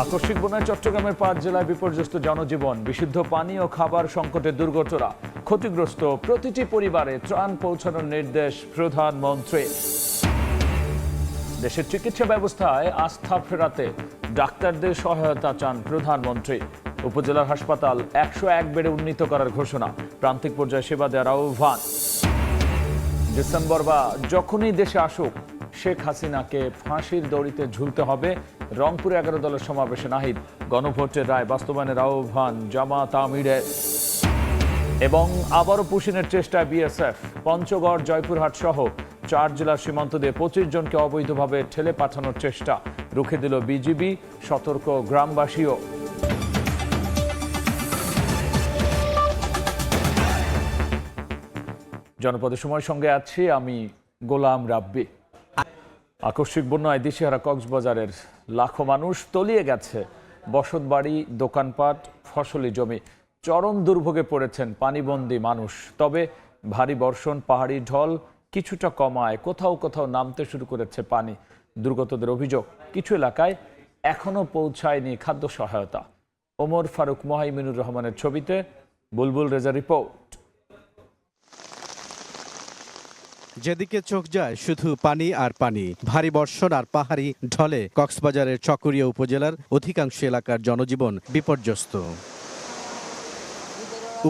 আকস্মিক বন্যায় চট্টগ্রামের ৫ জেলায় বিপর্যস্ত জনজীবন, বিশুদ্ধ পানি ও খাবার সংকটে দুর্গতরা। ক্ষতিগ্রস্ত প্রতিটি পরিবারে ত্রাণ পৌঁছানোর নির্দেশ প্রধানমন্ত্রীর। দেশের চিকিৎসা ব্যবস্থায় আস্থা ফেরাতে ডাক্তারদের সহায়তা চান প্রধানমন্ত্রী। উপজেলার হাসপাতাল ১০১ বেডে উন্নীত করার ঘোষণা, প্রান্তিক পর্যায়ে সেবা দেওয়ার আহ্বান। ডিসেম্বর বা যখনই দেশে আসুক, শেখ হাসিনাকে ফাঁসির দড়িতে ঝুলতে হবে, রংপুরে ১১ দলের সমাবেশে নাহিদ। গণভোটের রায় বাস্তবায়নের আহ্বান জামাত আমিরের। এবং আবারও পুশিনের চেষ্টায় বিএসএফ। পঞ্চগড়, জয়পুরহাট সহ ৪ জেলার সীমান্ত দিয়ে ২৫ জনকে অবৈধভাবে ঠেলে পাঠানোর চেষ্টা, রুখে দিল বিজিবি, সতর্ক গ্রামবাসীও। জনপদের সময় সঙ্গে আছি আমি গোলাম রাব্বি। আকস্মিক বন্যায় দিশেহারা কক্সবাজারের লাখো মানুষ, তলিয়ে গেছে বসতবাড়ি, দোকানপাট, ফসলি জমি। চরম দুর্ভোগে পড়েছেন পানিবন্দী মানুষ। তবে ভারী বর্ষণ, পাহাড়ি ঢল কিছুটা কমায় কোথাও কোথাও নামতে শুরু করেছে পানি। দুর্গতদের অভিযোগ, কিছু এলাকায় এখনো পৌঁছায়নি খাদ্য সহায়তা। ওমর ফারুক, মোহাইমিনুর রহমানের ছবিতে বুলবুল রেজা রিপোর্ট। যেদিকে চোখ যায় শুধু পানি আর পানি। ভারী বর্ষণ আর পাহাড়ি ঢলে কক্সবাজারের চকরিয়া উপজেলার অধিকাংশ এলাকার জনজীবন বিপর্যস্ত।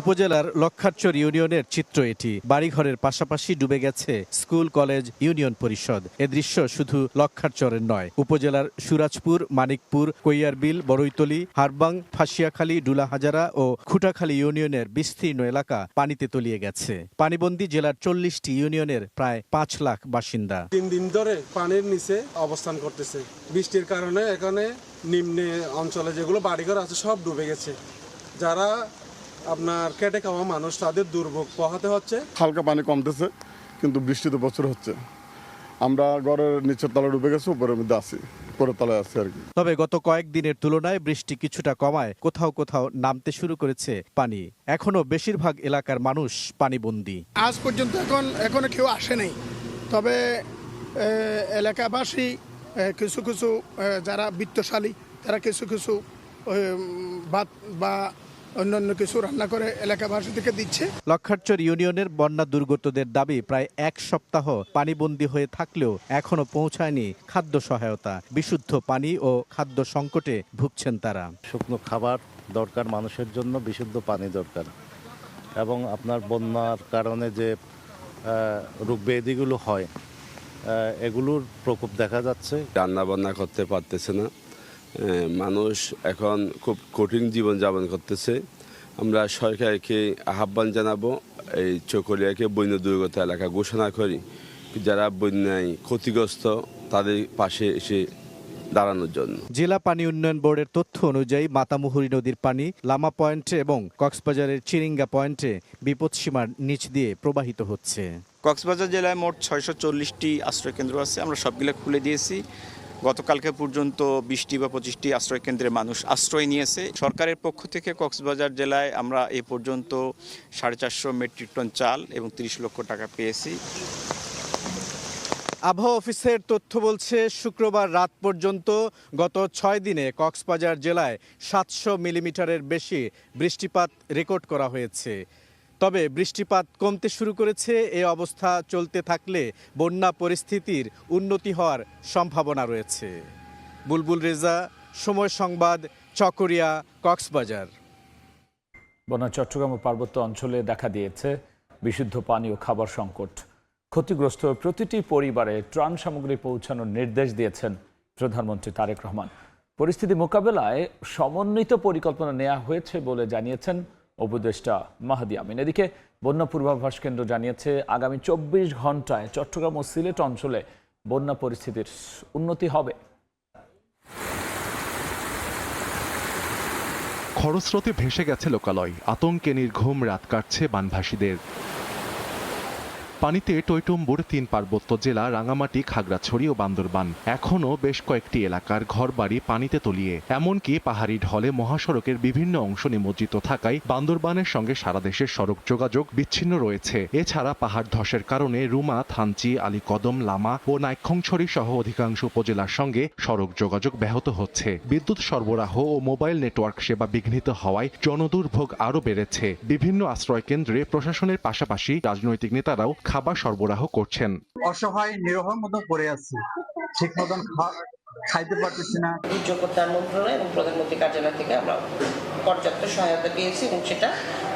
উপজেলার লক্ষারচর ইউনিয়নের চিত্র এটি। বাড়িঘরের পাশাপাশি ডুবে গেছে স্কুল, কলেজ, ইউনিয়ন পরিষদ। এ দৃশ্য শুধু লক্ষারচরের নয়, উপজেলার সুরাজপুর, মানিকপুর, কৈয়ারবিল, বড়ইতলী, হারবাং, ফাঁসিয়াখালী, ডুলাহাজারা ও খুঁটাখালী ইউনিয়নের বিস্তীর্ণ এলাকা পানিতে তলিয়ে গেছে। পানিবন্দী জেলার ৪০টি ইউনিয়নের প্রায় ৫ লাখ বাসিন্দা। ৩ দিন ধরে পানির নিচে অবস্থান করতেছে। বৃষ্টির কারণে এখানে নিম্নে অঞ্চলে যেগুলো বাড়িঘর আছে সব ডুবে গেছে। যারা আপনার খেটে খাওয়া মানুষ, তাদের দুর্ভোগ পোহাতে হচ্ছে। হালকা পানি কমতেছে, কিন্তু বৃষ্টি তো প্রচুর হচ্ছে। আমরা ঘরের নিচের তলায় ডুবে গেছি, উপরের মধ্যে আছি, উপরের তলায় আছি আর কি। তবে গত কয়েকদিনের তুলনায় বৃষ্টি কিছুটা কমায় কোথাও কোথাও নামতে শুরু করেছে পানি। এখনো বেশিরভাগ এলাকার মানুষ পানিবন্দী। আজ পর্যন্ত এখনো কেউ আসে নাই। তবে এলাকাবাসী কিছু কিছু যারা বিত্তশালী, তারা কিছু কিছু ভাত বা অন্যান্য কিছু রান্না করে এলাকাবাসী থেকে দিচ্ছে। লক্ষারচর ইউনিয়নের বন্যা দুর্গতদের দাবি, প্রায় ১ সপ্তাহ পানিবন্দী হয়ে থাকলেও এখনো পৌঁছায়নি খাদ্য সহায়তা। বিশুদ্ধ পানি ও খাদ্য সংকটে ভুগছেন তারা। শুকনো খাবার দরকার মানুষের জন্য, বিশুদ্ধ পানি দরকার, এবং আপনার বন্যার কারণে যে রোগ ব্যাধিগুলো হয় এগুলোর প্রকোপ দেখা যাচ্ছে। রান্না বান্না করতে পারতেছে না মানুষ, এখন খুব কঠিন জীবনযাপন করতেছে। আমরা সরকারকে আহ্বান জানাবো, এই চকরিয়াকে বন্যা দুর্গত এলাকা ঘোষণা করি, যারা বন্যায় ক্ষতিগ্রস্ত তাদের পাশে এসে দাঁড়ানোর জন্য। জেলা পানি উন্নয়ন বোর্ডের তথ্য অনুযায়ী মাতামুহুরী নদীর পানি লামা পয়েন্টে এবং কক্সবাজারের চিরিঙ্গা পয়েন্টে বিপদসীমার নিচ দিয়ে প্রবাহিত হচ্ছে। কক্সবাজার জেলায় মোট ৬৪০টি আশ্রয়কেন্দ্র আছে, আমরা সবগুলো খুলে দিয়েছি। গতকালকে পর্যন্ত ২০টি বা ২৫টি আশ্রয়কেন্দ্রে মানুষ আশ্রয় নিয়েছে। সরকারের পক্ষ থেকে কক্সবাজার জেলায় আমরা এ পর্যন্ত ৪৫০ মেট্রিক টন চাল এবং ৩০ লক্ষ টাকা পেয়েছি। আবহাওয়া অফিসের তথ্য বলছে, শুক্রবার রাত পর্যন্ত গত ৬ দিনে কক্সবাজার জেলায় ৭০০ মিলিমিটারের বেশি বৃষ্টিপাত রেকর্ড করা হয়েছে। তবে বৃষ্টিপাত কমতে শুরু করেছে। এই অবস্থা চলতে থাকলে বন্যা পরিস্থিতির উন্নতি হওয়ার সম্ভাবনা রয়েছে। বুলবুল রেজা, সময় সংবাদ, চকরিয়া, কক্সবাজার। বন্যা চট্টগ্রাম ও পার্বত্য অঞ্চলে দেখা দিয়েছে বিশুদ্ধ পানি ও খাবার সংকট। ক্ষতিগ্রস্ত প্রতিটি পরিবারে ত্রাণ সামগ্রী পৌঁছানোর নির্দেশ দিয়েছেন প্রধানমন্ত্রী তারেক রহমান। পরিস্থিতি মোকাবেলায় সমন্বিত পরিকল্পনা নেওয়া হয়েছে বলে জানিয়েছেন উপদেষ্টা মাহদি আমিন। এদিকে বন্যা পূর্বাভাস কেন্দ্র জানিয়েছে, আগামী ২৪ ঘন্টায় চট্টগ্রাম ও সিলেট অঞ্চলে বন্যা পরিস্থিতির উন্নতি হবে। খরস্রোতে ভেসে গেছে লোকালয়, আতঙ্কে নির্ঘুম রাত কাটছে বানভাসীদের। পানিতে টইটুম্বুর 3 পার্বত্য জেলা রাঙামাটি, খাগড়াছড়ি ও বান্দরবান। এখনও বেশ কয়েকটি এলাকার ঘরবাড়ি পানিতে তলিয়ে, এমনকি পাহাড়ি ঢলে মহাসড়কের বিভিন্ন অংশ নিমজ্জিত থাকায় বান্দরবানের সঙ্গে সারা দেশের সড়ক যোগাযোগ বিচ্ছিন্ন রয়েছে। এছাড়া পাহাড় ধসের কারণে রুমা, থানচি, আলীকদম, লামা ও নাইক্ষ্যংছড়ি সহ অধিকাংশ উপজেলার সঙ্গে সড়ক যোগাযোগ ব্যাহত হচ্ছে। বিদ্যুৎ সরবরাহ ও মোবাইল নেটওয়ার্ক সেবা বিঘ্নিত হওয়ায় জনদুর্ভোগ আরও বেড়েছে। বিভিন্ন আশ্রয় কেন্দ্রে প্রশাসনের পাশাপাশি রাজনৈতিক নেতারাও খাবার সরবরাহ করছেন। অসহায় নিরহর মতো পড়ে আছে, ঠিক মতন খাইতে পারতেছি না। দুর্যোগ মন্ত্রণালয় এবং প্রধানমন্ত্রী কার্যালয় থেকে আমরা পর্যাপ্ত সহায়তা পেয়েছি এবং সেটা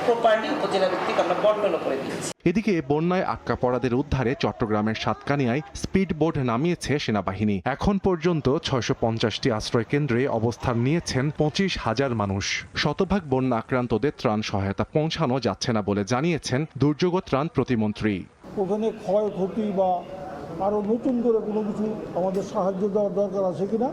প্রপারলি উপজেলা ভিত্তিক আমরা বন্টন করে দিয়েছি। এদিকে বন্যায় আটকা পড়াদের উদ্ধারে চট্টগ্রামের সাতকানিয়ায় স্পিড বোট নামিয়েছে সেনাবাহিনী। এখন পর্যন্ত 650টি আশ্রয় কেন্দ্রে অবস্থান নিয়েছেন 25,000 মানুষ। শতভাগ বন্যা আক্রান্তদের ত্রাণ সহায়তা পৌঁছানো যাচ্ছে না বলে জানিয়েছেন দুর্যোগ ত্রাণ প্রতিমন্ত্রী। ওখানে ক্ষয়ক্ষতি বা আরও নতুন করে কোনো কিছু আমাদের সাহায্য দেওয়ার দরকার আছে কিনা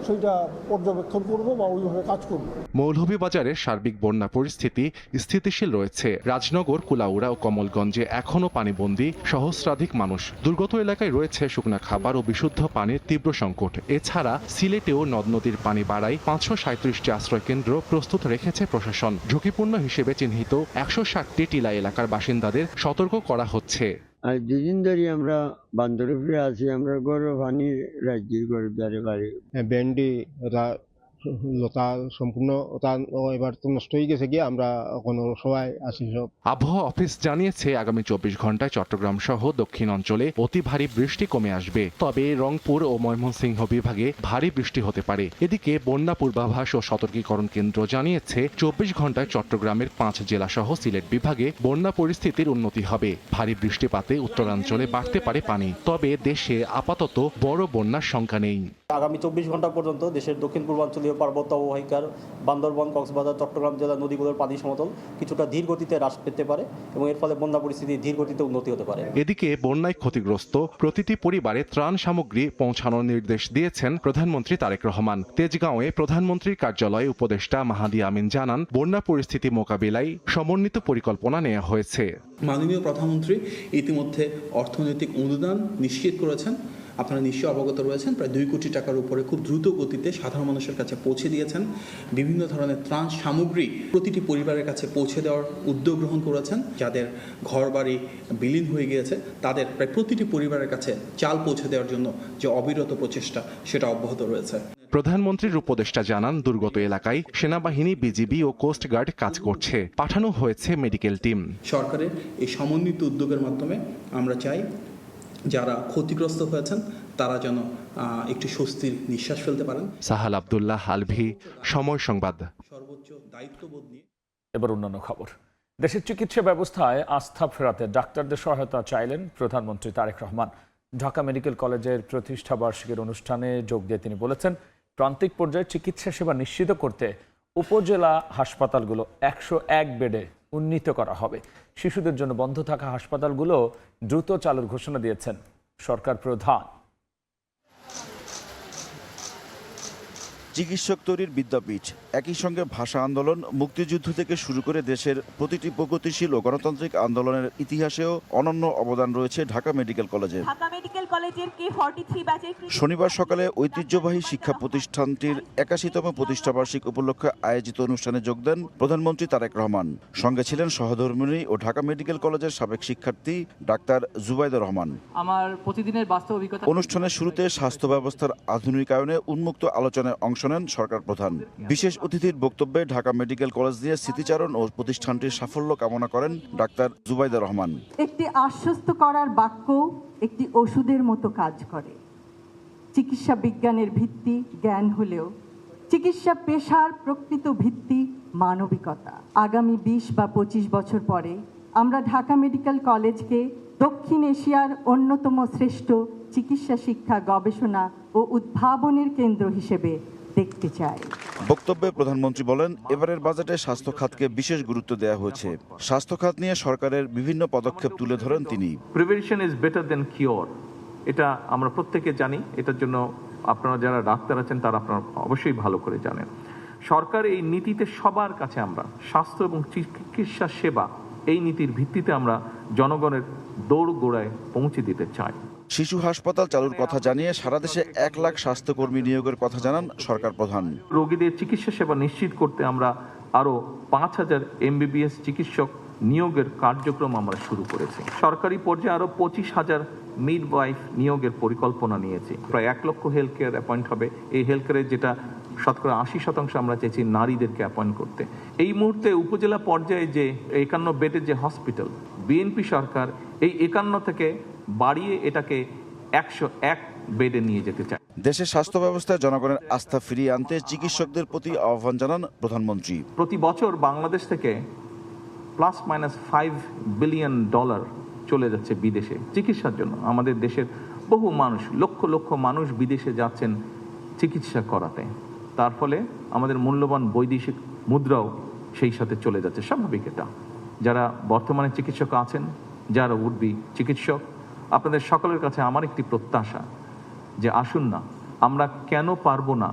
সেটা পর্যবেক্ষণ করব বা ওইভাবে কাজ করব। মৌলভীবাজারের সার্বিক বন্যা পরিস্থিতি স্থিতিশীল রয়েছে। রাজনগর, কুলাউড়া ও কমলগঞ্জে এখনও পানিবন্দী সহস্রাধিক মানুষ। দুর্গত এলাকায় রয়েছে শুকনা খাবার ও বিশুদ্ধ পানির তীব্র সংকট। এছাড়া সিলেটেও নদ নদীর পানি বাড়ায় 537টি আশ্রয় কেন্দ্র প্রস্তুত রেখেছে প্রশাসন। ঝুঁকিপূর্ণ হিসেবে চিহ্নিত 160টি টিলা এলাকার বাসিন্দাদের সতর্ক করা হচ্ছে। আর দুদিন ধরে আমরা বান্দরপুরে আছি, আমরা গরু পানি রাজ্যের গরু দ্বারে বাড়ি ভেন্ডি লতা সম্পূর্ণ এবার তো নষ্ট হয়ে গেছে গিয়ে আমরা কোনো সবাই আছি সব। আবহাওয়া অফিস জানিয়েছে আগামী 24 ঘন্টায় চট্টগ্রাম সহ দক্ষিণ অঞ্চলে অতি ভারী বৃষ্টি কমে আসবে, তবে রংপুর ও ময়মনসিংহ বিভাগে ভারী বৃষ্টি হতে পারে। এদিকে বন্যা পূর্বাভাস ও সতর্কীকরণ কেন্দ্র জানিয়েছে 24 ঘন্টায় চট্টগ্রামের 5 জেলা সহ সিলেট বিভাগে বন্যা পরিস্থিতির উন্নতি হবে। ভারী বৃষ্টিপাতে উত্তরাঞ্চলে বাড়তে পারে পানি, তবে দেশে আপাতত বড় বন্যার শঙ্কা নেই। আগামী 24 ঘন্টা পর্যন্ত দেশের দক্ষিণ পূর্বাঞ্চলীয় পার্বত্য অববাহিকার বান্দরবান, কক্সবাজার, চট্টগ্রাম জেলার নদীগুলোর পানি সমতল কিছুটা ধীর গতিতে হ্রাস পেতে পারে এবং এর ফলে বন্যা পরিস্থিতি ধীর গতিতে উন্নতি হতে পারে। এদিকে বন্যায় ক্ষতিগ্রস্ত প্রতিটি পরিবারে ত্রাণ সামগ্রী পৌঁছানোর নির্দেশ দিয়েছেন প্রধানমন্ত্রী তারেক রহমান। তেজগাঁওয়ে প্রধানমন্ত্রীর কার্যালয়ে উপদেষ্টা মাহাদি আমিন জানান, বন্যা পরিস্থিতি মোকাবিলায় সমন্বিত পরিকল্পনা নেওয়া হয়েছে। মাননীয় প্রধানমন্ত্রী ইতিমধ্যে অর্থনৈতিক অনুদান নিশ্চিত করেছেন। আপনারা নিশ্চয়ই অবগত রয়েছেন, প্রায় 2 কোটি টাকার উপরে খুব দ্রুত গতিতে সাধারণ মানুষের কাছে পৌঁছে দিয়েছেন। বিভিন্ন ধরনের ত্রাণ সামগ্রী প্রতিটি পরিবারের কাছে পৌঁছে দেওয়ার উদ্যোগ গ্রহণ করেছেন। যাদের ঘর বাড়ি বিলীন হয়ে গিয়েছে তাদের প্রায় প্রতিটি পরিবারের কাছে চাল পৌঁছে দেওয়ার জন্য যে অবিরত প্রচেষ্টা সেটা অব্যাহত রয়েছে। প্রধানমন্ত্রীর উপদেষ্টা জানান, দুর্গত এলাকায় সেনাবাহিনী, বিজিবি ও কোস্টগার্ড কাজ করছে। পাঠানো হয়েছে মেডিকেল টিম। সরকারের এই সমন্বিত উদ্যোগের মাধ্যমে আমরা চাই যারা ক্ষতিগ্রস্ত হয়েছেন তারা যেন একটু স্বস্তির নিঃশ্বাস ফেলতে পারেন। সাহাল আব্দুল্লাহ, আলভি, সময় সংবাদ। সর্বোচ্চ দায়িত্ববোধ নিয়ে এবার অন্যান্য খবর। দেশের চিকিৎসা ব্যবস্থায় আস্থা ফেরাতে ডাক্তারদের সহায়তা চাইলেন প্রধানমন্ত্রী তারেক রহমান। ঢাকা মেডিকেল কলেজের প্রতিষ্ঠা বার্ষিকীর অনুষ্ঠানে যোগ দিয়ে তিনি বলেছেন, প্রান্তিক পর্যায়ে চিকিৎসা সেবা নিশ্চিত করতে উপজেলা হাসপাতালগুলো 101 বেডে উন্নীত করা হবে। শিশুদের জন্য বন্ধ থাকা হাসপাতালগুলো দ্রুত চালুর ঘোষণা দিয়েছেন সরকার প্রধান। চিকিৎসক তৈরির বিদ্যাপীঠ, একই সঙ্গে ভাষা আন্দোলন, মুক্তিযুদ্ধ থেকে শুরু করে দেশের প্রতিটি প্রগতিশীল ও গণতান্ত্রিক আন্দোলনের ইতিহাসেও অনন্য অবদান রয়েছে ঢাকা মেডিকেল কলেজে। শনিবার সকালে ঐতিহ্যবাহী শিক্ষা প্রতিষ্ঠানটির 81তম প্রতিষ্ঠাবার্ষিক উপলক্ষে আয়োজিত অনুষ্ঠানে যোগ দেন প্রধানমন্ত্রী তারেক রহমান। সঙ্গে ছিলেন সহধর্মিণী ও ঢাকা মেডিকেল কলেজের সাবেক শিক্ষার্থী ডাক্তার জুবাইদা রহমান। আমার প্রতিদিনের বাস্তব অভিজ্ঞতা। অনুষ্ঠানের শুরুতে স্বাস্থ্য ব্যবস্থার আধুনিকায়নে উন্মুক্ত আলোচনায় অংশ নেন সরকার প্রধান। বিশেষ অতিথির বক্তব্যে ঢাকা মেডিকেল কলেজ নিয়ে স্মৃতিচারণ ও প্রতিষ্ঠানটির সাফল্য কামনা করেন ডাক্তার জুবাইদা রহমান। একটি আশ্বস্ত করার বাক্য একটি ওষুধের মতো কাজ করে। চিকিৎসা বিজ্ঞানের ভিত্তি জ্ঞান হলেও চিকিৎসা পেশার প্রকৃত ভিত্তি মানবিকতা। আগামী 20 বা 25 বছর পরে আমরা ঢাকা মেডিকেল কলেজকে দক্ষিণ এশিয়ার অন্যতম শ্রেষ্ঠ চিকিৎসা শিক্ষা, গবেষণা ও উদ্ভাবনের কেন্দ্র হিসেবে দেখতে চাই। বক্তব্যে প্রধানমন্ত্রী বলেন, এবারের বাজেটে স্বাস্থ্য খাতকে বিশেষ গুরুত্ব দেওয়া হয়েছে। স্বাস্থ্য খাত নিয়ে সরকারের বিভিন্ন পদক্ষেপ তুলে ধরেন তিনি। Prevention is better then cure, এটা আমরা প্রত্যেকে জানি। এটার জন্য আপনারা যারা ডাক্তার আছেন তারা আপনারা অবশ্যই ভালো করে জানেন। সরকার এই নীতিতে সবার কাছে আমরা স্বাস্থ্য এবং চিকিৎসা সেবা, এই নীতির ভিত্তিতে আমরা জনগণের দোরগোড়ায় পৌঁছে দিতে চাই। শিশু হাসপাতাল চালুর কথা জানিয়ে সারা দেশে 1 লাখ স্বাস্থ্যকর্মী নিয়োগের কথা জানান সরকার প্রধান। রোগীদের চিকিৎসা সেবা নিশ্চিত করতে আমরা আরও 5,000 MBBS চিকিৎসক নিয়োগের কার্যক্রম আমরা শুরু করেছি। সরকারি পর্যায়ে আরও 25,000 মিডওয়াইফ নিয়োগের পরিকল্পনা নিয়েছি। প্রায় 1 লক্ষ হেলথ কেয়ার অ্যাপয়েন্ট হবে। এই হেলথ কেয়ারের যেটা শতকরা 80% আমরা চাইছি নারীদেরকে অ্যাপয়েন্ট করতে। এই মুহূর্তে উপজেলা পর্যায়ে যে 51 বেডের যে হসপিটাল, বিএনপি সরকার এই 51 থেকে বাড়িয়ে এটাকে 101 বেডে নিয়ে যেতে চায়। দেশের স্বাস্থ্য ব্যবস্থায় জনগণের আস্থা ফিরিয়ে আনতে চিকিৎসকদের প্রতি আহ্বান জানান প্রধানমন্ত্রী। প্রতি বছর বাংলাদেশ থেকে ±5 বিলিয়ন ডলার চলে যাচ্ছে বিদেশে চিকিৎসার জন্য। আমাদের দেশের বহু মানুষ, লক্ষ লক্ষ মানুষ বিদেশে যাচ্ছেন চিকিৎসা করাতে। তার ফলে আমাদের মূল্যবান বৈদেশিক মুদ্রাও সেই সাথে চলে যাচ্ছে। স্বাভাবিক এটা। যারা বর্তমানে চিকিৎসক আছেন, যারা উঠবি চিকিৎসক, আপনাদের সকলের কাছে আমার একটি প্রত্যাশা যে আসুন না, আমরা কেন পারবো না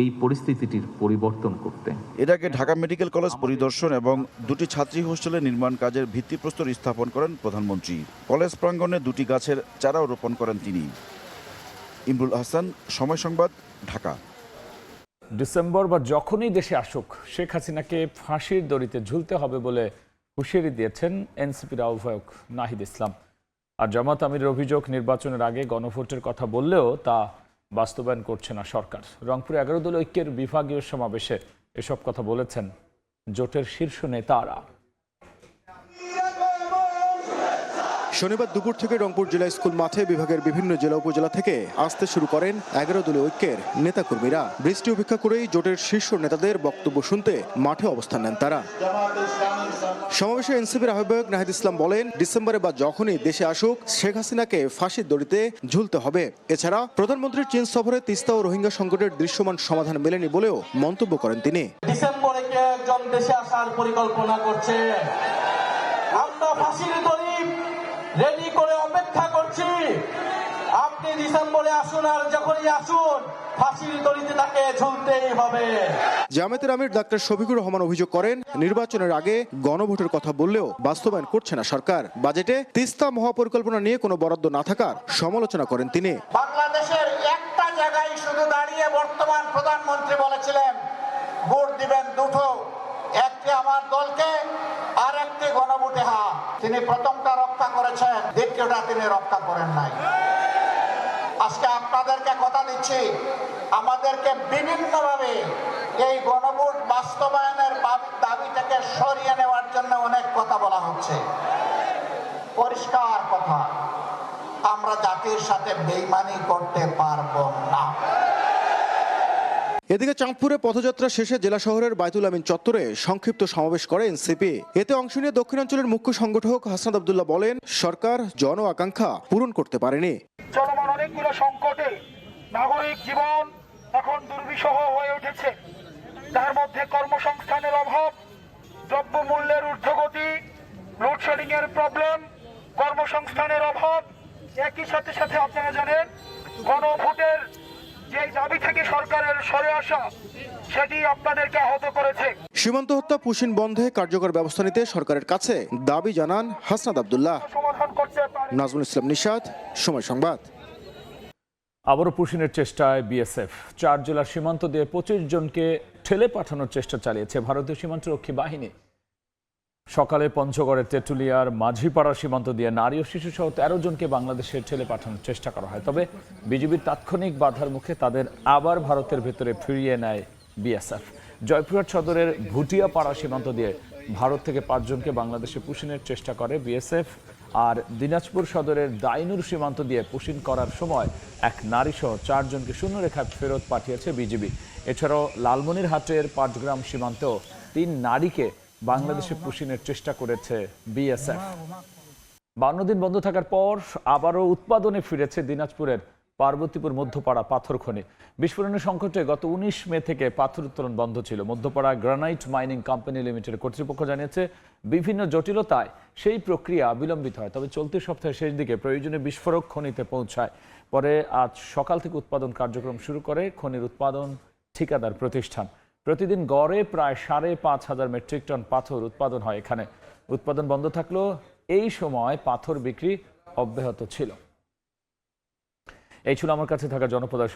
এই পরিস্থিতিটির পরিবর্তন করতে। এর আগে ঢাকা মেডিকেল কলেজ পরিদর্শন এবং 2টি ছাত্রী হোস্টেলের নির্মাণ কাজের ভিত্তিপ্রস্তর স্থাপন করেন প্রধানমন্ত্রী। কলেজ প্রাঙ্গণে 2টি গাছের চারাও রোপণ করেন তিনি। ইমরুল হাসান, সময় সংবাদ, ঢাকা। ডিসেম্বর বা যখনই দেশে আসুক শেখ হাসিনাকে ফাঁসির দড়িতে ঝুলতে হবে বলে হুঁশিয়ারি দিয়েছেন এনসিপির আহ্বায়ক নাহিদ ইসলাম। আর জামাত আমিরের অভিযোগ, নির্বাচনের আগে গণভোটের কথা বললেও তা বাস্তবায়ন করছে না সরকার। রংপুরে 11 দলীয় ঐক্যের বিভাগীয় সমাবেশে এসব কথা বলেছেন জোটের শীর্ষ নেতারা। শনিবার দুপুর থেকে রংপুর জেলা স্কুল মাঠে বিভাগের বিভিন্ন জেলা উপজেলা থেকে আসতে শুরু করেন 11 দলীয় ঐক্যের নেতাকর্মীরা। বৃষ্টি উপেক্ষা করেই জোটের শীর্ষ নেতাদের বক্তব্য শুনতে মাঠে অবস্থান নেন তারা। সমাবেশে এনসিপির আহ্বায়ক নাহিদ ইসলাম বলেন, ডিসেম্বরে বা যখনই দেশে আসুক শেখ হাসিনাকে ফাঁসির দড়িতে ঝুলতে হবে। এছাড়া প্রধানমন্ত্রীর চীন সফরে তিস্তা ও রোহিঙ্গা সংকটের দৃশ্যমান সমাধান মেলেনি বলেও মন্তব্য করেন তিনি। ডিসেম্বরে কে একজন দেশে আসার পরিকল্পনা করছে, আমরা ফাঁসির দড়ি রেডি করে অপেক্ষা করছি। আপনি ডিসেম্বরে আসুন, আর যখনই আসুন ফাঁসির দড়িতে তাকে ঝুলতেই হবে। জামায়াতের আমির ডাক্তার শফিকুর রহমান অভিযোগ করেন, নির্বাচনের আগে গণভোটের কথা বললেও বাস্তবায়ন করছে না সরকার। বাজেটে তিস্তা মহাপরিকল্পনা নিয়ে কোনো বরাদ্দ না থাকার সমালোচনা করেন তিনি। বাংলাদেশের একটা জায়গায় শুধু দাঁড়িয়ে বর্তমান প্রধানমন্ত্রী বলেছিলেন ভোট দিবেন দুটো, একটি আমার দলকে আর একটি গণভোটে হা। তিনি প্রথমটা রক্ষা করেছেন, দ্বিতীয়টা তিনি রক্ষা করেন নাই। আজকে আপনাদেরকে কথা দিচ্ছি, আমাদেরকে বিভিন্নভাবে এই গণভোট বাস্তবায়নের দাবি থেকে সরিয়ে নেওয়ার জন্য অনেক কথা বলা হচ্ছে। পরিষ্কার কথা, আমরা জাতির সাথে বেইমানি করতে পারবো না। এদিকে চাঁদপুরে পথযাত্রা শেষে জেলা শহরের বায়তুল আমিন চত্বরে সংক্ষিপ্ত সমাবেশ করে এনসিপি। এতে অংশ নিয়ে দক্ষিণাঞ্চলের মুখ্য সংগঠক হাসনাত আব্দুল্লাহ বলেন, সরকার জন আকাঙ্ক্ষা পূরণ করতে পারেনি। চলমান অনেকগুলো সংকটে নাগরিক জীবন এখন দুর্বিষহ হয়ে উঠেছে। তার মধ্যে কর্মসংস্থানের অভাব, দ্রব্যমূল্যের ঊর্ধ্বগতি, লোডশেডিং এর প্রবলেম, কর্মসংস্থানের অভাব, একই সাথে সাথে আপনারা জানেন গণভোটের যে দাবি থেকে সরকারের সরে আসা, সেটি আপনাদেরকে আহত করেছে। সীমান্ত হত্যা পুশিন বন্ধে কার্যকর ব্যবস্থা নিতে সরকারের কাছে দাবি জানান হাসনাত আব্দুল্লাহ। নাজমুল ইসলাম নিশাত, সময় সংবাদ। আবারও পুশিনের চেষ্টায় বিএসএফ 4 জেলার সীমান্ত দিয়ে 25 জনকে ঠেলে পাঠানোর চেষ্টা চালিয়েছে ভারতীয় সীমান্তরক্ষী বাহিনী। সকালে পঞ্চগড়ের তেঁতুলিয়ার মাঝিপাড়া সীমান্ত দিয়ে নারী ও শিশু সহ 13 জনকে বাংলাদেশে ঠেলে পাঠানোর চেষ্টা করা হয়। তবে বিজিবির তাৎক্ষণিক বাধার মুখে তাদের আবার ভারতের ভেতরে ফিরিয়ে নেয় বিএসএফ। জয়পুরহাট সদরের ভুটিয়াপাড়া সীমান্ত দিয়ে ভারত থেকে 5 জনকে বাংলাদেশে পুশিনের চেষ্টা করে বিএসএফ। আর দিনাজপুর সদরের দাইনুর সীমান্ত দিয়ে পুশিন করার সময় এক নারী সহ 4 জনকে শূন্যরেখায় ফেরত পাঠিয়েছে বিজিবি। এছাড়াও লালমনিরহাটের 5 গ্রাম সীমান্তেও 3 নারীকে বাংলাদেশে পুশিনের চেষ্টা করেছে বিএসএফ। 52 দিন বন্ধ থাকার পর আবারও উৎপাদনে ফিরেছে দিনাজপুরের পার্বতীপুর মধ্যপাড়া পাথর খনি। বিস্ফোরণের সংকটে গত 19 মে থেকে পাথর উত্তোলন বন্ধ ছিল। Madhyapara granite mining company limited কর্তৃপক্ষ জানিয়েছে, বিভিন্ন জটিলতায় সেই প্রক্রিয়া বিলম্বিত হয়। তবে চলতি সপ্তাহের শেষ দিকে প্রয়োজনে বিস্ফোরক খনিতে পৌঁছায়। পরে আজ সকাল থেকে উৎপাদন কার্যক্রম শুরু করে খনির উৎপাদন ঠিকাদার প্রতিষ্ঠান। প্রতিদিন গড়ে প্রায় 5,500 মেট্রিক টন পাথর উৎপাদন হয় এখানে। উৎপাদন বন্ধ থাকলেও এই সময় পাথর বিক্রি অব্যাহত ছিল। এই ছিল আমার কাছে থাকা জনপদের